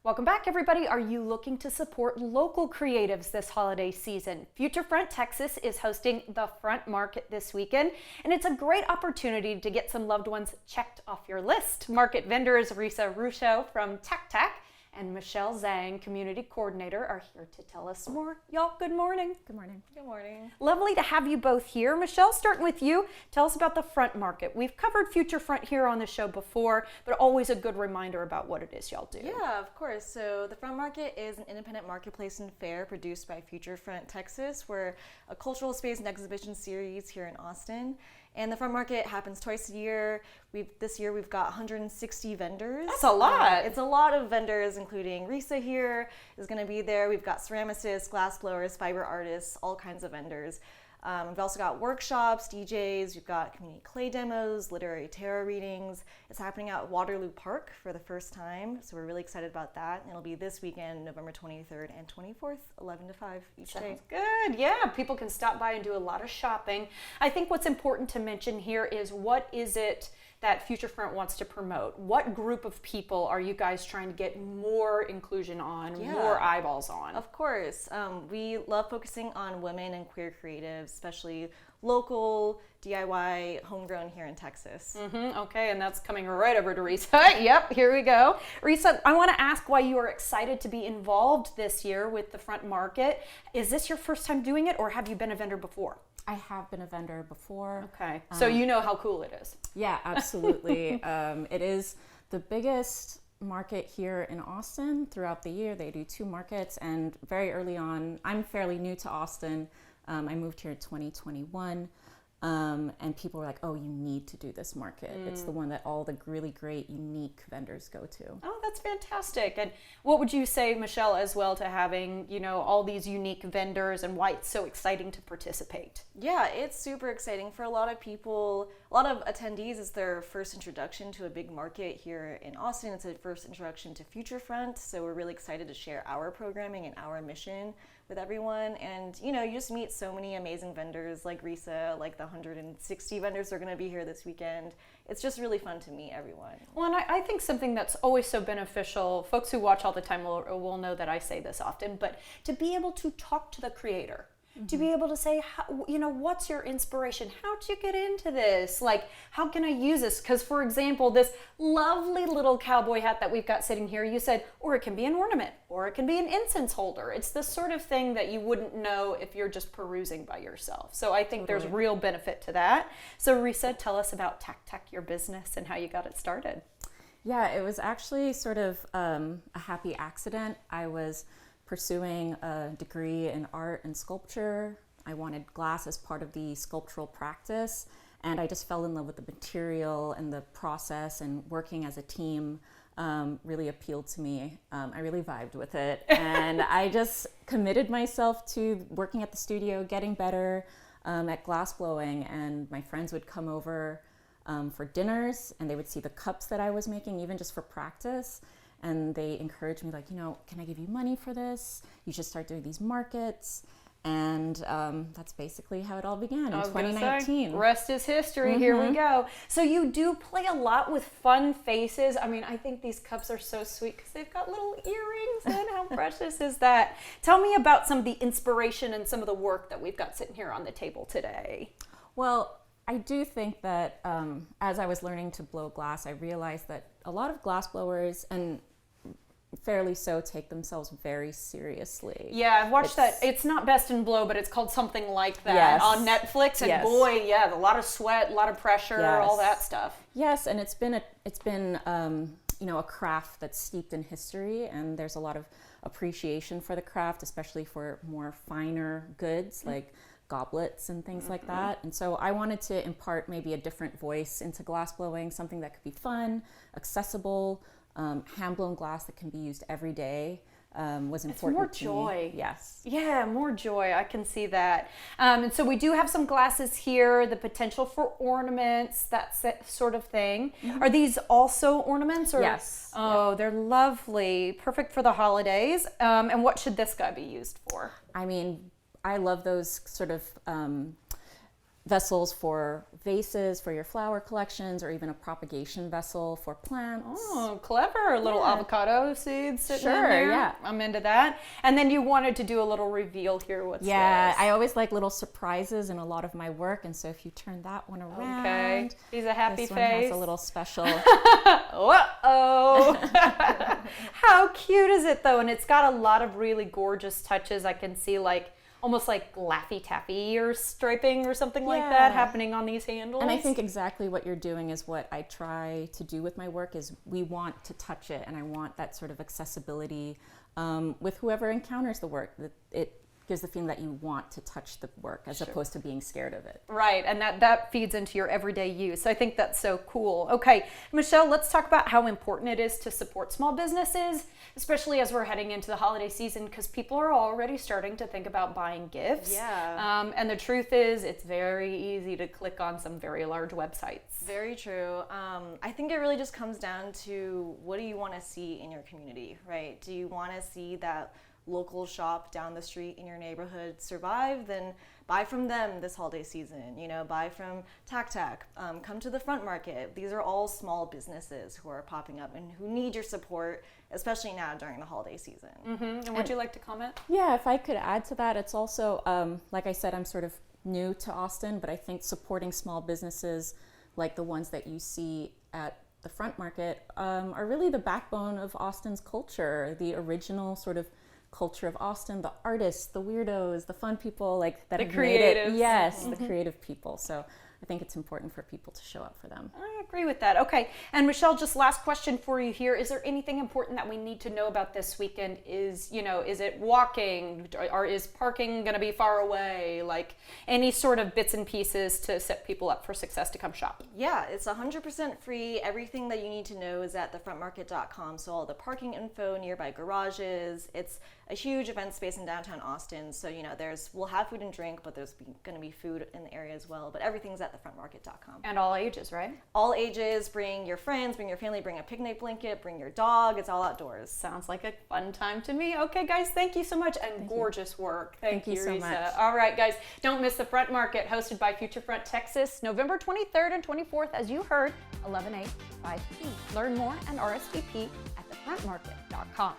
Welcome back, everybody. Are you looking to support local creatives this holiday season? Future Front Texas is hosting the Front Market this weekend, and it's a great opportunity to get some loved ones checked off your list. Market vendors Risa Russo from Tac Tac and Michelle Zhang, Community Coordinator, are here to tell us more. Y'all, good morning. Good morning. Good morning. Lovely to have you both here. Michelle, starting with you, tell us about the Front Market. We've covered Future Front here on the show before, but always a good reminder about what it is y'all do. Yeah, of course. So the Front Market is an independent marketplace and fair produced by Future Front Texas. We're a cultural space and exhibition series here in Austin. And the Front Market happens twice a year. This year we've got 160 vendors. That's a lot. It's a lot of vendors, including Risa here is going to be there. We've got ceramicists, glass blowers, fiber artists, all kinds of vendors. We've also got workshops, DJs, we've got community clay demos, literary tarot readings. It's happening at Waterloo Park for the first time, so we're really excited about that. And it'll be this weekend, November 23rd and 24th, 11 to 5 each day. Sounds good. Yeah, people can stop by and do a lot of shopping. I think what's important to mention here is what is it that Future Front wants to promote? What group of people are you guys trying to get more inclusion on, more eyeballs on? Of course. We love focusing on women and queer creatives, especially local, DIY, homegrown here in Texas. Okay, and that's coming right over to Risa. Yep, here we go. Risa, I want to ask why you are excited to be involved this year with the Front Market. Is this your first time doing it, or have you been a vendor before? I have been a vendor before. Okay, so you know how cool it is. Yeah, absolutely. It is the biggest market here in Austin throughout the year. They do 2 markets, and very early on, I'm fairly new to Austin. I moved here in 2021, and people were like, oh, you need to do this market. It's the one that all the really great, unique vendors go to. Oh, that's fantastic. And what would you say, Michelle, as well, to having, all these unique vendors and why it's so exciting to participate? Yeah, it's super exciting for a lot of people. A lot of attendees, it's their first introduction to a big market here in Austin. It's a first introduction to Future Front, so we're really excited to share our programming and our mission with everyone. And you just meet so many amazing vendors like Risa, like the 160 vendors that are going to be here this weekend. It's just really fun to meet everyone. Well, and I think something that's always so beneficial, folks who watch all the time will know that I say this often, but to be able to talk to the creator, to be able to say, what's your inspiration? How'd you get into this? Like, how can I use this? Because, for example, this lovely little cowboy hat that we've got sitting here, you said, or it can be an ornament, or it can be an incense holder. It's the sort of thing that you wouldn't know if you're just perusing by yourself. So I think there's real benefit to that. So Risa, tell us about Tac Tac, your business, and how you got it started. Yeah, it was actually sort of a happy accident. I was pursuing a degree in art and sculpture. I wanted glass as part of the sculptural practice, and I just fell in love with the material and the process, and working as a team really appealed to me. I really vibed with it, and I just committed myself to working at the studio, getting better at glass blowing, and my friends would come over for dinners, and they would see the cups that I was making, even just for practice. And they encouraged me, like, can I give you money for this? You should start doing these markets. And that's basically how it all began in 2019. Rest is history. Here we go. So you do play a lot with fun faces. I mean, I think these cups are so sweet because they've got little earrings in. How precious is that? Tell me about some of the inspiration and some of the work that we've got sitting here on the table today. Well, I do think that as I was learning to blow glass, I realized that a lot of glass blowers, and fairly so, take themselves very seriously. Yeah, I've watched that. It's not Best in Blow, but it's called something like that on Netflix. And boy, a lot of sweat, a lot of pressure, all that stuff. Yes, and it's been a craft that's steeped in history, and there's a lot of appreciation for the craft, especially for more finer goods like goblets and things like that. And so I wanted to impart maybe a different voice into glass blowing, something that could be fun, accessible, hand-blown glass that can be used every day. Was important. It's more joy. Yes. Yeah, more joy. I can see that. And so we do have some glasses here, the potential for ornaments, that sort of thing. Are these also ornaments? Or? Yes. Oh, they're lovely. Perfect for the holidays. And what should this guy be used for? I mean, I love those sort of vessels for vases for your flower collections, or even a propagation vessel for plants. Oh, clever. Little avocado seeds sitting in Sure, there. yeah. I'm into that. And then you wanted to do a little reveal here. What's Yeah, this? I always like little surprises in a lot of my work, and so if you turn that one around, Okay. He's a happy this one face. has a little special. Uh-oh. How cute is it though? And it's got a lot of really gorgeous touches. I can see like almost like Laffy Taffy or striping or something like that Yeah. happening on these handles. And I think exactly what you're doing is what I try to do with my work is we want to touch it, and I want that sort of accessibility with whoever encounters the work, that it gives the feeling that you want to touch the work as opposed to being scared of it. Right, and that feeds into your everyday use. I think that's so cool. Okay, Michelle, let's talk about how important it is to support small businesses, especially as we're heading into the holiday season, because people are already starting to think about buying gifts. Yeah. And the truth is, it's very easy to click on some very large websites. Very true. I think it really just comes down to what do you want to see in your community, right? Do you want to see that local shop down the street in your neighborhood survive? Then buy from them this holiday season. You know, buy from Tac Tac. Come to the Front Market. These are all small businesses who are popping up and who need your support, especially now during the holiday season. And would you like to comment? Yeah, if I could add to that, it's also, like I said, I'm sort of new to Austin, but I think supporting small businesses like the ones that you see at the Front Market are really the backbone of Austin's culture, the original sort of culture of Austin, the artists, the weirdos, the fun people like that The have made it. creatives. Yes, the creative people. So I think it's important for people to show up for them. I agree with that. Okay, and Michelle, just last question for you here. Is there anything important that we need to know about this weekend? Is it walking, or is parking going to be far away? Like any sort of bits and pieces to set people up for success to come shop? Yeah, it's 100% free. Everything that you need to know is at thefrontmarket.com. So all the parking info, nearby garages. It's a huge event space in downtown Austin. So, we'll have food and drink, but there's going to be food in the area as well. But everything's at thefrontmarket.com. And all ages, right? All ages, bring your friends, bring your family, bring a picnic blanket, bring your dog. It's all outdoors. Sounds like a fun time to me. Okay, guys, thank you so much, and gorgeous work. Thank you, so Risa. much. All right, guys, don't miss the Front Market, hosted by Future Front Texas, November 23rd and 24th, as you heard, 11 a.m. 5 p.m. Learn more and RSVP at thefrontmarket.com.